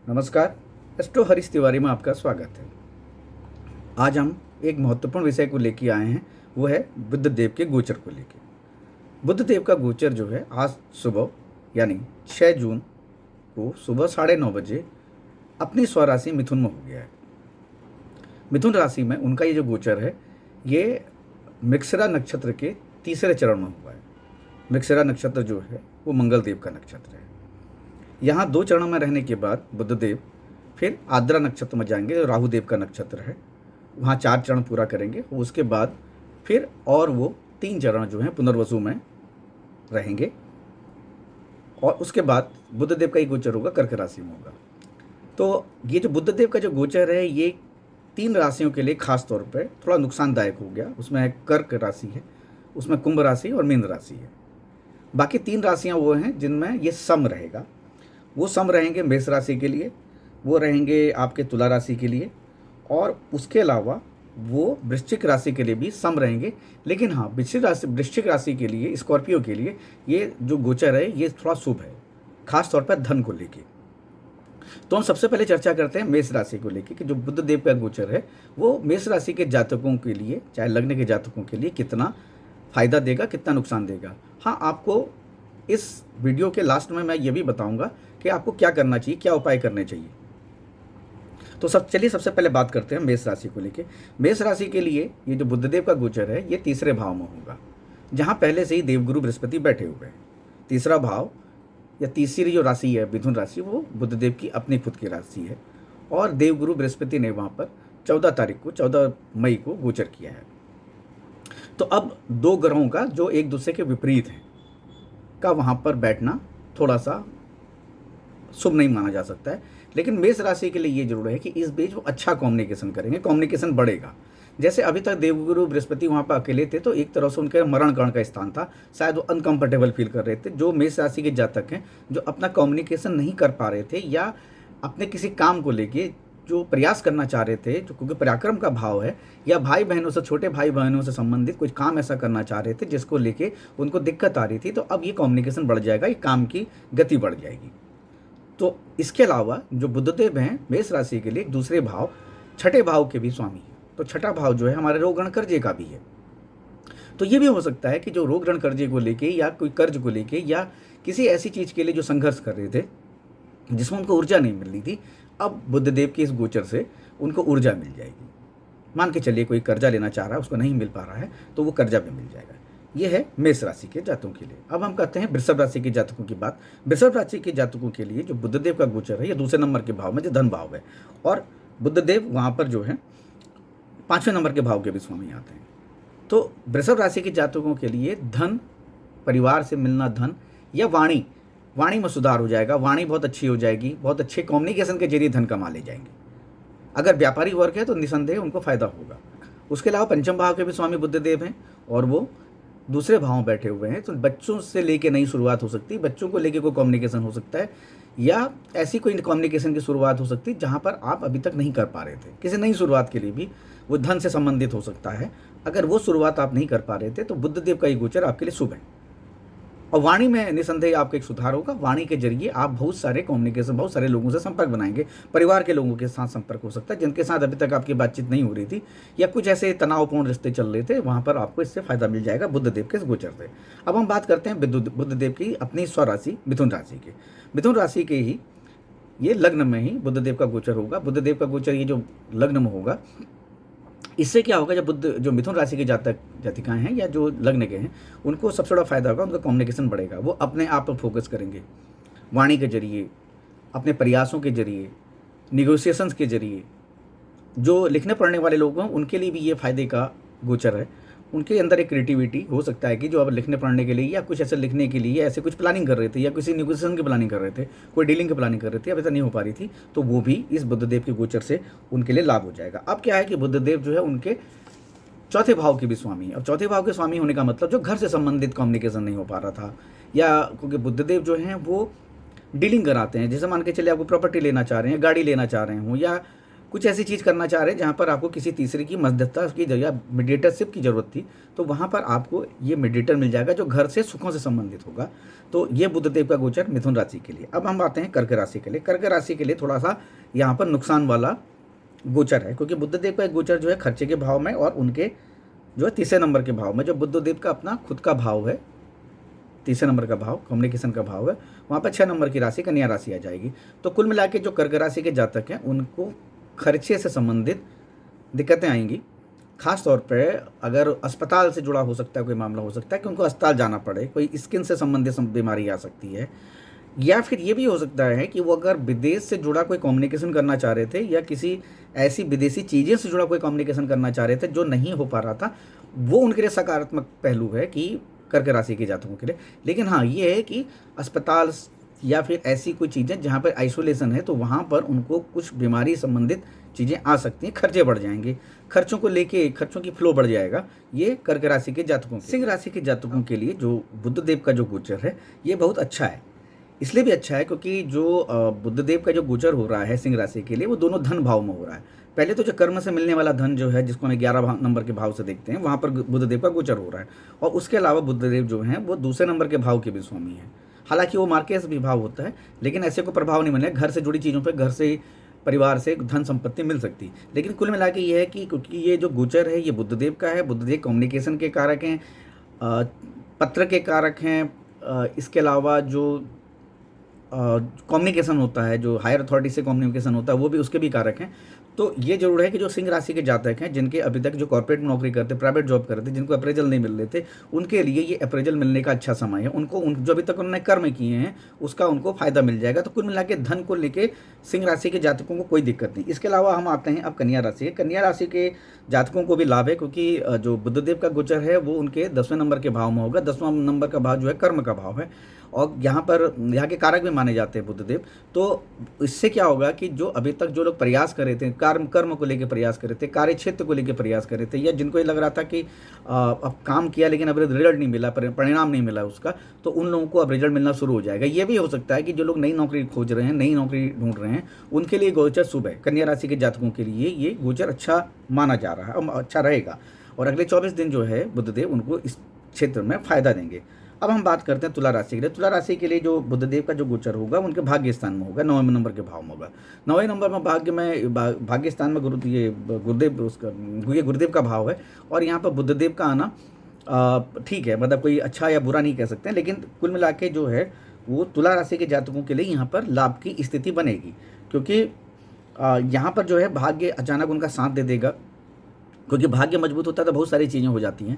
नमस्कार। एस्ट्रो हरीश तिवारी में आपका स्वागत है। आज हम एक महत्वपूर्ण विषय को लेके आए हैं, वो है बुध देव के गोचर को लेके। बुध देव का गोचर जो है आज सुबह यानी 6 जून को सुबह 9:30 बजे अपनी स्वराशि मिथुन में हो गया है। मिथुन राशि में उनका ये जो गोचर है ये मृगशिरा नक्षत्र के तीसरे चरण में हुआ है। मृगशिरा नक्षत्र जो है वो मंगल देव का नक्षत्र है। यहाँ 2 चरणों में रहने के बाद बुधदेव फिर आद्रा नक्षत्र में जाएंगे, जो राहु देव का नक्षत्र है। वहाँ 4 चरण पूरा करेंगे। उसके बाद फिर और वो 3 चरण जो हैं पुनर्वसु में रहेंगे और उसके बाद बुधदेव का ही गोचर होगा कर्क राशि में होगा। तो ये जो बुधदेव का जो गोचर है ये 3 राशियों के लिए खास तौर पर थोड़ा नुकसानदायक हो गया। उसमें कर्क राशि है, उसमें कुंभ राशि और मीन राशि है। बाकी 3 राशियाँ वो हैं जिनमें ये सम रहेगा। वो सम रहेंगे मेष राशि के लिए, वो रहेंगे आपके तुला राशि के लिए और उसके अलावा वो वृश्चिक राशि के लिए भी सम रहेंगे। लेकिन हाँ, वृश्चिक राशि के लिए, स्कॉर्पियो के लिए ये जो गोचर है ये थोड़ा शुभ है, खास तौर पर धन को लेके। तो हम सबसे पहले चर्चा करते हैं मेष राशि को लेके कि जो बुध देव का गोचर है वो मेष राशि के जातकों के लिए, चाहे लग्न के जातकों के लिए कितना फायदा देगा, कितना नुकसान देगा। हाँ, आपको इस वीडियो के लास्ट में मैं ये भी बताऊंगा कि आपको क्या करना चाहिए, क्या उपाय करने चाहिए। तो चलिए सबसे पहले बात करते हैं मेष राशि को लेके। मेष राशि के लिए ये जो बुधदेव का गोचर है ये तीसरे भाव में होगा, जहाँ पहले से ही देवगुरु बृहस्पति बैठे हुए हैं। तीसरा भाव या तीसरी जो राशि है मिथुन राशि, वो बुधदेव की अपनी खुद की राशि है और देवगुरु बृहस्पति ने वहाँ पर 14 मई को गोचर किया है। तो अब 2 ग्रहों का जो एक दूसरे के विपरीत हैं का वहाँ पर बैठना थोड़ा सा शुभ नहीं माना जा सकता है। लेकिन मेष राशि के लिए ये जरूर है कि इस बीच वो अच्छा कम्युनिकेशन करेंगे, कम्युनिकेशन बढ़ेगा। जैसे अभी तक देवगुरु बृहस्पति वहाँ पर अकेले थे तो एक तरह से उनके मरण कर्ण का स्थान था, शायद वो अनकंफर्टेबल फील कर रहे थे। जो मेष राशि के जातक हैं जो अपना कम्युनिकेशन नहीं कर पा रहे थे या अपने किसी काम को लेके जो प्रयास करना चाह रहे थे, जो क्योंकि पराक्रम का भाव है, या भाई बहनों से, छोटे भाई बहनों से संबंधित कुछ काम ऐसा करना चाह रहे थे जिसको लेके उनको दिक्कत आ रही थी, तो अब ये कम्युनिकेशन बढ़ जाएगा, ये काम की गति बढ़ जाएगी। तो इसके अलावा जो बुधदेव हैं मेष राशि के लिए दूसरे भाव, छठे भाव के भी स्वामी हैं। तो छठा भाव जो है हमारे रोग ऋण कर्जे का भी है। तो ये भी हो सकता है कि जो रोग ऋण कर्जे को लेके या कोई कर्ज को लेके या किसी ऐसी चीज़ के लिए जो संघर्ष कर रहे थे जिसमें उनको ऊर्जा नहीं मिल रही थी, अब बुधदेव के इस गोचर से उनको ऊर्जा मिल जाएगी। मान के चलिए कोई कर्जा लेना चाह रहा है, उसको नहीं मिल पा रहा है, तो वो कर्जा भी मिल जाएगा। ये है मेष राशि के जातकों के लिए। अब हम कहते हैं वृषभ राशि के जातकों की बात। वृषभ राशि के जातकों के लिए जो बुधदेव का गोचर है ये दूसरे नंबर के भाव में, जो धन भाव है, और बुधदेव वहाँ पर जो है 5वें नंबर के भाव के भी स्वामी आते हैं। तो वृषभ राशि के जातकों के लिए धन, परिवार से मिलना धन, या वाणी में सुधार हो जाएगा। वाणी बहुत अच्छी हो जाएगी, बहुत अच्छे कम्युनिकेशन के जरिए धन कमा ले जाएंगे। अगर व्यापारी वर्ग है तो निसंदेह उनको फायदा होगा। उसके अलावा 5वें भाव के भी स्वामी बुधदेव हैं और वो दूसरे भाव में बैठे हुए हैं। तो बच्चों से लेके नई शुरुआत हो सकती है, बच्चों को लेके कोई कम्युनिकेशन हो सकता है, या ऐसी कोई कम्युनिकेशन की शुरुआत हो सकती है जहाँ पर आप अभी तक नहीं कर पा रहे थे। किसी नई शुरुआत के लिए भी वो धन से संबंधित हो सकता है। अगर वो शुरुआत आप नहीं कर पा रहे थे तो बुधदेव का ये गोचर आपके लिए शुभ है। और वाणी में निसंदेह आपका एक सुधार होगा। वाणी के जरिए आप बहुत सारे कम्युनिकेशन, बहुत सारे लोगों से संपर्क बनाएंगे। परिवार के लोगों के साथ संपर्क हो सकता है जिनके साथ अभी तक आपकी बातचीत नहीं हो रही थी, या कुछ ऐसे तनावपूर्ण रिश्ते चल रहे थे, वहाँ पर आपको इससे फायदा मिल जाएगा बुधदेव के इस गोचर से। अब हम बात करते हैं बुधदेव की अपनी स्वराशि मिथुन राशि की। मिथुन राशि के ही ये लग्न में ही बुधदेव का गोचर होगा। बुधदेव का गोचर ये जो लग्न में होगा, इससे क्या होगा, जब जो मिथुन राशि के जातक जातिकाएं हैं या जो लग्न के हैं उनको सबसे बड़ा फायदा होगा, उनका कम्युनिकेशन बढ़ेगा। वो अपने आप पर फोकस करेंगे, वाणी के जरिए, अपने प्रयासों के जरिए, निगोशिएशंस के जरिए। जो लिखने पढ़ने वाले लोग हैं उनके लिए भी ये फायदे का गोचर है। उनके अंदर एक क्रिएटिविटी हो सकता है कि जो अब लिखने पढ़ने के लिए या कुछ ऐसे लिखने के लिए ऐसे कुछ प्लानिंग कर रहे थे, या किसी निगोशिएशन की प्लानिंग कर रहे थे, कोई डीलिंग की प्लानिंग कर रहे थे, अभी तक नहीं हो पा रही थी, तो वो भी इस बुधदेव के गोचर से उनके लिए लाभ हो जाएगा। अब क्या है कि बुधदेव जो है उनके चौथे भाव के भी स्वामी है। अब चौथे भाव के स्वामी होने का मतलब जो घर से संबंधित कम्युनिकेशन नहीं हो पा रहा था, या क्योंकि बुधदेव जो हैं वो डीलिंग कराते हैं। जैसे मान के चलिए आपको प्रॉपर्टी लेना चाह रहे हैं, गाड़ी लेना चाह रहे हो, या कुछ ऐसी चीज़ करना चाह रहे हैं जहाँ पर आपको किसी तीसरे की मध्यस्थता की या मीडिएटरशिप की ज़रूरत थी, तो वहाँ पर आपको ये मीडिएटर मिल जाएगा जो घर से सुखों से संबंधित होगा। तो ये बुध देव का गोचर मिथुन राशि के लिए। अब हम आते हैं कर्क राशि के लिए। कर्क राशि के लिए थोड़ा सा यहाँ पर नुकसान वाला गोचर है, क्योंकि बुध देव का एक गोचर जो है खर्चे के भाव में और उनके जो है तीसरे नंबर के भाव में, जो बुध देव का अपना खुद का भाव है, तीसरे नंबर का भाव कम्युनिकेशन का भाव है, वहाँ पर 6 नंबर की राशि कन्या राशि आ जाएगी। तो कुल मिला के जो कर्क राशि के जातक हैं उनको खर्चे से संबंधित दिक्कतें आएंगी। खास तौर पे अगर अस्पताल से जुड़ा हो सकता है, कोई मामला हो सकता है कि उनको अस्पताल जाना पड़े, कोई स्किन से संबंधित बीमारी आ सकती है, या फिर ये भी हो सकता है कि वो अगर विदेश से जुड़ा कोई कम्युनिकेशन करना चाह रहे थे या किसी ऐसी विदेशी चीज़ें से जुड़ा कोई कम्युनिकेशन करना चाह रहे थे जो नहीं हो पा रहा था, वो उनके लिए सकारात्मक पहलू है कि कर्क राशि के जातकों के लिए। लेकिन हाँ, ये है कि अस्पताल या फिर ऐसी कोई चीज़ें जहाँ पर आइसोलेशन है, तो वहाँ पर उनको कुछ बीमारी संबंधित चीज़ें आ सकती हैं, खर्चे बढ़ जाएंगे, खर्चों को लेके खर्चों की फ्लो बढ़ जाएगा। ये कर्क राशि के जातकों, सिंह राशि के जातकों के लिए जो बुध देव का जो गोचर है ये बहुत अच्छा है। इसलिए भी अच्छा है क्योंकि जो बुध देव का जो गोचर हो रहा है सिंह राशि के लिए, वो दोनों धन भाव में हो रहा है। पहले तो जो कर्म से मिलने वाला धन जो है, जिसको हमें 11 नंबर के भाव से देखते हैं, वहाँ पर बुध देव का गोचर हो रहा है। और उसके अलावा बुध देव जो हैं वो दूसरे नंबर के भाव के भी स्वामी हैं। हालांकि वो मार्केस भी भाव होता है, लेकिन ऐसे को प्रभाव नहीं मिले। घर से जुड़ी चीज़ों पर, घर से, परिवार से धन संपत्ति मिल सकती। लेकिन कुल मिला के ये है कि क्योंकि ये जो गोचर है ये बुध देव का है, बुध देव कम्युनिकेशन के कारक हैं, पत्र के कारक हैं, इसके अलावा जो कम्युनिकेशन होता है, जो हायर अथॉरिटी से कम्युनिकेशन होता है, वो भी उसके भी कारक हैं। तो ये जरूर है कि जो सिंह राशि के जातक हैं, जिनके अभी तक जो कॉर्पोरेट में नौकरी करते, प्राइवेट जॉब करते, जिनको अप्रेजल नहीं मिल रहे थे, उनके लिए ये अप्रेजल मिलने का अच्छा समय है। उनको जो अभी तक उन्होंने कर्म किए हैं उसका उनको फायदा मिल जाएगा। तो कुल मिला के धन को लेके सिंह राशि के जातकों को कोई दिक्कत नहीं। इसके अलावा हम आते हैं अब कन्या राशि। कन्या राशि के जातकों को भी लाभ है, क्योंकि जो बुध देव का गोचर है वो उनके 10वें नंबर के भाव में होगा। 10वां नंबर का भाव जो है कर्म का भाव है, और यहाँ के कारक भी माने जाते हैं बुध देव। तो इससे क्या होगा कि जो अभी तक जो लोग प्रयास कर रहे थे, कर्म को लेकर प्रयास कर रहे थे, कार्य क्षेत्र को लेकर प्रयास कर रहे थे, या जिनको ये लग रहा था कि अब काम किया लेकिन अब रिजल्ट नहीं मिला, परिणाम नहीं मिला उसका, तो उन लोगों को अब रिजल्ट मिलना शुरू हो जाएगा। ये भी हो सकता है कि जो लोग नई नौकरी खोज रहे हैं, नई नौकरी ढूंढ रहे हैं, उनके लिए गोचर शुभ है। कन्या राशि के जातकों के लिए ये गोचर अच्छा माना जा रहा है, अच्छा रहेगा। और अगले 24 दिन जो है बुध देव उनको इस क्षेत्र में फायदा देंगे। अब हम बात करते हैं तुला राशि के लिए। तुला राशि के लिए जो बुध देव का जो गोचर होगा उनके भाग्य स्थान में होगा, 9वें नंबर के भाव में होगा। 9वें नंबर में भाग्य स्थान में गुरुदेव का भाव है। और यहाँ पर बुध देव का आना ठीक है, मतलब कोई अच्छा या बुरा नहीं कह सकते हैं, लेकिन कुल मिला के जो है वो तुला राशि के जातकों के लिए यहाँ पर लाभ की स्थिति बनेगी, क्योंकि यहाँ पर जो है भाग्य अचानक उनका साथ दे देगा। क्योंकि भाग्य मजबूत होता है तो बहुत सारी चीज़ें हो जाती हैं।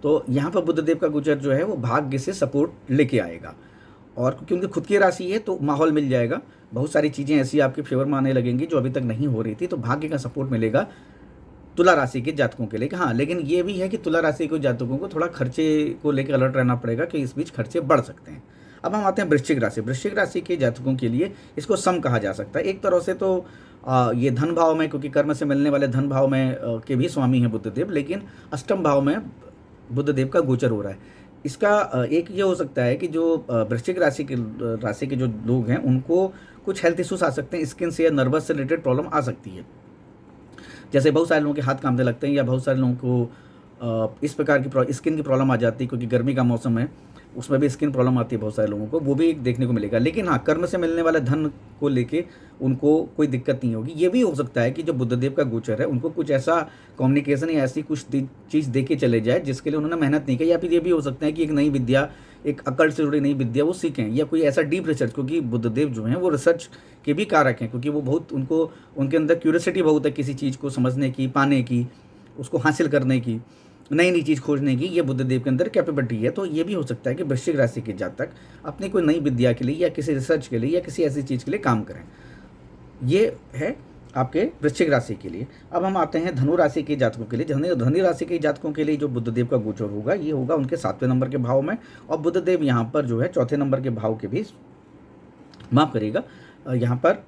तो यहाँ पर बुध देव का गोचर जो है वो भाग्य से सपोर्ट लेके आएगा, और क्योंकि उनकी खुद की राशि है तो माहौल मिल जाएगा। बहुत सारी चीज़ें ऐसी आपके फेवर में आने लगेंगी जो अभी तक नहीं हो रही थी, तो भाग्य का सपोर्ट मिलेगा तुला राशि के जातकों के लिए। हाँ, लेकिन ये भी है कि तुला राशि के जातकों को थोड़ा खर्चे को लेकर अलर्ट रहना पड़ेगा कि इस बीच खर्चे बढ़ सकते हैं। अब हम आते हैं वृश्चिक राशि। वृश्चिक राशि के जातकों के लिए इसको सम कहा जा सकता है। एक तरह से तो ये धन भाव में, क्योंकि कर्म से मिलने वाले धन भाव में के भी स्वामी हैं बुध देव, लेकिन अष्टम भाव में बुध देव का गोचर हो रहा है। इसका एक ये हो सकता है कि जो वृश्चिक राशि के जो लोग हैं उनको कुछ हेल्थ इश्यूज आ सकते हैं, स्किन से या नर्वस से रिलेटेड प्रॉब्लम आ सकती है। जैसे बहुत सारे लोगों के हाथ कांपने लगते हैं, या बहुत सारे लोगों को इस प्रकार की स्किन की प्रॉब्लम आ जाती है, क्योंकि गर्मी का मौसम है, उसमें भी स्किन प्रॉब्लम आती है बहुत सारे लोगों को, वो भी देखने को मिलेगा। लेकिन हाँ, कर्म से मिलने वाले धन को लेके उनको कोई दिक्कत नहीं होगी। ये भी हो सकता है कि जो बुध देव का गोचर है उनको कुछ ऐसा कम्युनिकेशन या ऐसी कुछ चीज़ दे के चले जाए जिसके लिए उन्होंने मेहनत नहीं की, या फिर ये भी हो सकता है कि एक नई विद्या, एक अकल से जुड़ी नई विद्या वो सीखें, या कोई ऐसा डीप रिसर्च, क्योंकि बुध देव जो हैं वो रिसर्च के भी कारक हैं, क्योंकि वो बहुत उनके अंदर क्यूरियोसिटी बहुत है किसी चीज़ को समझने की, पाने की, उसको हासिल करने की, नई नई चीज़ खोजने की, ये बुध देव के अंदर कैपेबिलिटी है। तो ये भी हो सकता है कि वृश्चिक राशि के जातक अपनी कोई नई विद्या के लिए या किसी रिसर्च के लिए या किसी ऐसी चीज़ के लिए काम करें। ये है आपके वृश्चिक राशि के लिए। अब हम आते हैं धनु राशि के जातकों के लिए। धनु राशि के जातकों के लिए जो बुध देव का गोचर होगा ये होगा उनके 7वें नंबर के भाव में, और बुध देव यहाँ पर जो है 4थे नंबर के भाव के भी, माफ करिएगा, यहाँ पर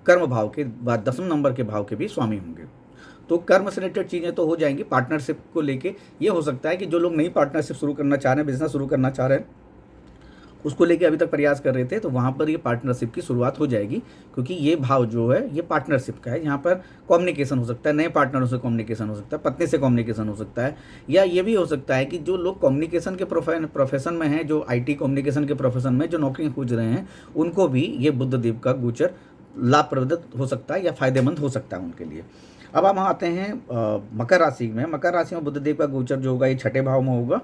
कर्म भाव के बाद 10वें नंबर के भाव के भी स्वामी होंगे। तो कर्म से रिलेटेड चीज़ें तो हो जाएंगी। पार्टनरशिप को लेके ये हो सकता है कि जो लोग नई पार्टनरशिप शुरू करना चाह रहे हैं, बिजनेस शुरू करना चाह रहे हैं, उसको लेके अभी तक प्रयास कर रहे थे, तो वहाँ पर ये पार्टनरशिप की शुरुआत हो जाएगी, क्योंकि ये भाव जो है ये पार्टनरशिप का है। यहाँ पर कम्युनिकेशन हो सकता है, नए पार्टनरों से कम्युनिकेशन हो सकता है, पत्नी से कम्युनिकेशन हो सकता है, या ये भी हो सकता है कि जो लोग कम्युनिकेशन के प्रोफेशन में हैं, जो IT कम्युनिकेशन के प्रोफेशन में जो नौकरियाँ खोज रहे हैं, उनको भी ये बुधदेव का गोचर लाभप्रद हो सकता है या फायदेमंद हो सकता है उनके लिए। अब हम आते हैं मकर राशि में। मकर राशि में बुधदेव का गोचर जो होगा ये छठे भाव में होगा,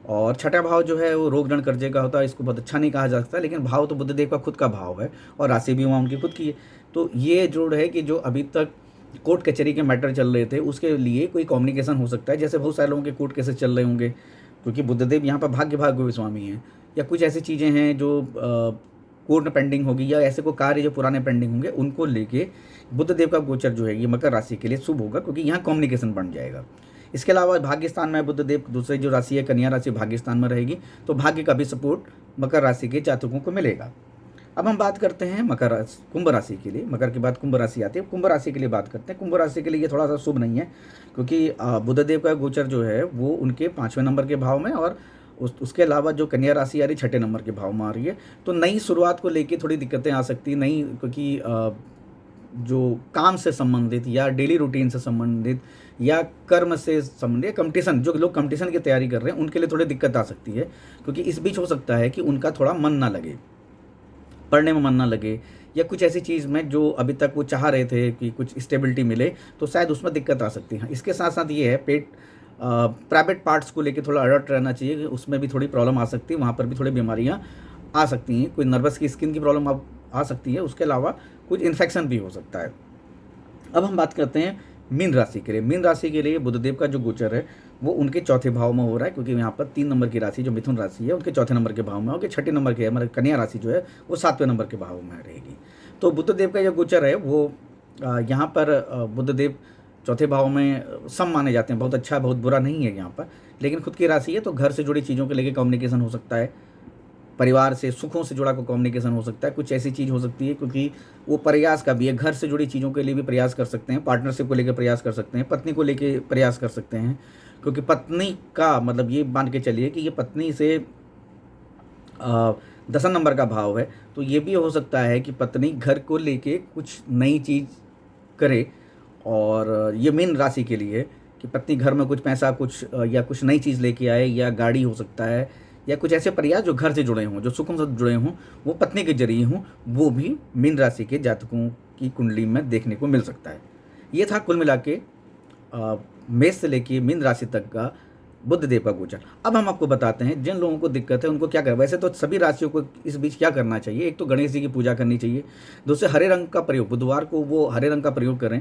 और छठा भाव जो है वो रोग ऋण कर्जे का होता है। इसको बहुत अच्छा नहीं कहा जा सकता, लेकिन भाव तो बुधदेव का खुद का भाव है और राशि भी वहाँ उनकी खुद की है। तो ये जोड़ है कि जो अभी तक कोर्ट कचहरी के मैटर चल रहे थे उसके लिए कोई कम्युनिकेशन हो सकता है, जैसे बहुत सारे लोगों के कोर्ट केसेस चल रहे होंगे, क्योंकि बुधदेव यहाँ पर भाग्य स्वामी हैं, या कुछ ऐसी चीज़ें हैं जो कोर्ट में पेंडिंग होगी, या ऐसे कोई कार्य जो पुराने पेंडिंग होंगे उनको लेके बुधदेव का गोचर जो है ये मकर राशि के लिए शुभ होगा, क्योंकि यहाँ कम्युनिकेशन बन जाएगा। इसके अलावा भाग्यस्थान में बुधदेव, दूसरी जो राशि है कन्या राशि भाग्यस्थान में रहेगी, तो भाग्य का भी सपोर्ट मकर राशि के जातकों को मिलेगा। अब हम बात करते हैं कुंभ राशि के लिए। मकर के बाद कुंभ राशि आती है, कुंभ राशि के लिए बात करते हैं। कुंभ राशि के लिए ये थोड़ा सा शुभ नहीं है, क्योंकि बुधदेव का गोचर जो है वो उनके 5वें नंबर के भाव में, और उसके अलावा जो कन्या राशि आ रही 6ठे नंबर के भाव में आ रही है। तो नई शुरुआत को लेके थोड़ी दिक्कतें आ सकती हैं, नई, क्योंकि जो काम से संबंधित या डेली रूटीन से संबंधित या कर्म से संबंधित कंपटीशन, जो लोग कंपटीशन की तैयारी कर रहे हैं उनके लिए थोड़ी दिक्कत आ सकती है, क्योंकि इस बीच हो सकता है कि उनका थोड़ा मन ना लगे, पढ़ने में मन ना लगे, या कुछ ऐसी चीज़ में जो अभी तक वो चाह रहे थे कि कुछ स्टेबिलिटी मिले, तो शायद उसमें दिक्कत आ सकती है। इसके साथ साथ ये है प्राइवेट पार्ट्स को लेके थोड़ा अलर्ट रहना चाहिए, उसमें भी थोड़ी प्रॉब्लम आ सकती है, वहाँ पर भी थोड़ी बीमारियाँ आ सकती हैं, कोई नर्वस की स्किन की प्रॉब्लम आ सकती है, उसके अलावा कुछ इन्फेक्शन भी हो सकता है। अब हम बात करते हैं मीन राशि के लिए। मीन राशि के लिए बुधदेव का जो गोचर है वो उनके चौथे भाव में हो रहा है, क्योंकि यहाँ पर 3 नंबर की राशि जो मिथुन राशि है उनके चौथे नंबर के भाव में, और 6ठे नंबर के हमारे कन्या राशि जो है वो 7वें नंबर के भाव में रहेगी। तो बुधदेव का जो गोचर है वो यहाँ पर बुधदेव चौथे भाव में सम माने जाते हैं, बहुत अच्छा बहुत बुरा नहीं है यहाँ पर, लेकिन खुद की राशि है तो घर से जुड़ी चीज़ों के लेके कम्युनिकेशन हो सकता है, परिवार से सुखों से जुड़ा कोई कम्युनिकेशन हो सकता है, कुछ ऐसी चीज़ हो सकती है, क्योंकि वो प्रयास का भी है, घर से जुड़ी चीज़ों के लिए भी प्रयास कर सकते हैं, पार्टनरशिप को लेकर प्रयास कर सकते हैं, पत्नी को लेकर प्रयास कर सकते हैं, क्योंकि पत्नी का मतलब ये मान के चलिए कि ये पत्नी से 10 नंबर का भाव है, तो ये भी हो सकता है कि पत्नी घर को लेके कुछ नई चीज़ करे, और ये मीन राशि के लिए कि पत्नी घर में कुछ पैसा कुछ या कुछ नई चीज़ लेके आए, या गाड़ी हो सकता है, या कुछ ऐसे प्रयास जो घर से जुड़े हों, जो सुखों से जुड़े हों, वो पत्नी के जरिए हों, वो भी मीन राशि के जातकों की कुंडली में देखने को मिल सकता है। ये था कुल मिला के मेष से लेके मीन राशि तक का बुधदेव का गोचर। अब हम आपको बताते हैं जिन लोगों को दिक्कत है उनको क्या करें। वैसे तो सभी राशियों को इस बीच क्या करना चाहिए, एक तो गणेश जी की पूजा करनी चाहिए, दूसरे हरे रंग का प्रयोग, बुधवार को वो हरे रंग का प्रयोग करें,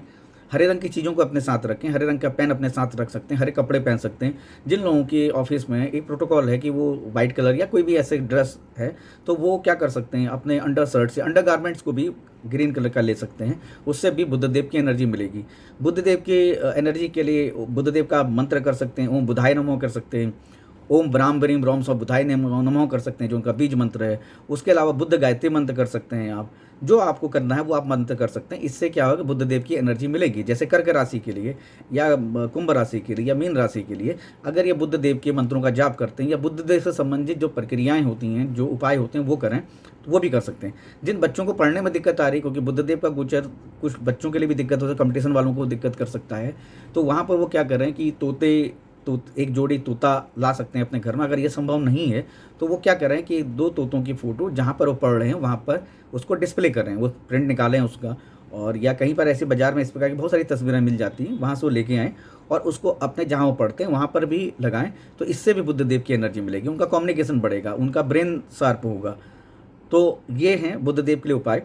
हरे रंग की चीज़ों को अपने साथ रखें, हरे रंग का पेन अपने साथ रख सकते हैं, हरे कपड़े पहन सकते हैं। जिन लोगों के ऑफिस में एक प्रोटोकॉल है कि वो वाइट कलर या कोई भी ऐसे ड्रेस है, तो वो क्या कर सकते हैं, अपने अंडर शर्ट से अंडर गारमेंट्स को भी ग्रीन कलर का ले सकते हैं, उससे भी बुधदेव की एनर्जी मिलेगी। बुधदेव की एनर्जी के लिए बुधदेव का मंत्र कर सकते हैं, ओम बुधाय नमो कर सकते हैं, ओम ब्राम ब्रीम रोम स्व बुधाय नमो कर सकते हैं, जो उनका बीज मंत्र है। उसके अलावा बुद्ध गायत्री मंत्र कर सकते हैं आप, जो आपको करना है वो आप मंत्र कर सकते हैं। इससे क्या होगा, बुधदेव की एनर्जी मिलेगी। जैसे कर्क राशि के लिए या कुंभ राशि के लिए या मीन राशि के लिए अगर ये बुधदेव के मंत्रों का जाप करते हैं, या बुधदेव से संबंधित जो प्रक्रियाएं होती हैं, जो उपाय होते हैं वो करें, तो वो भी कर सकते हैं। जिन बच्चों को पढ़ने में दिक्कत आ रही, क्योंकि बुधदेव का गोचर कुछ बच्चों के लिए भी दिक्कत हो सकती है, कंपटीशन वालों को दिक्कत कर सकता है, तो वहाँ पर वो क्या करें कि एक जोड़ी तोता ला सकते हैं अपने घर में। अगर ये संभव नहीं है तो वो क्या करें कि 2 तोतों की फ़ोटो जहाँ पर वो पढ़ रहे हैं वहाँ पर उसको डिस्प्ले करें, वो प्रिंट निकालें उसका, और या कहीं पर ऐसे बाज़ार में इस प्रकार की बहुत सारी तस्वीरें मिल जाती हैं, वहाँ से वो लेके आएँ और उसको अपने जहाँ वो पढ़ते हैं वहाँ पर भी लगाएं। तो इससे भी बुधदेव की एनर्जी मिलेगी, उनका कम्युनिकेशन बढ़ेगा, उनका ब्रेन शार्प होगा। तो ये हैं बुधदेव के लिए उपाय।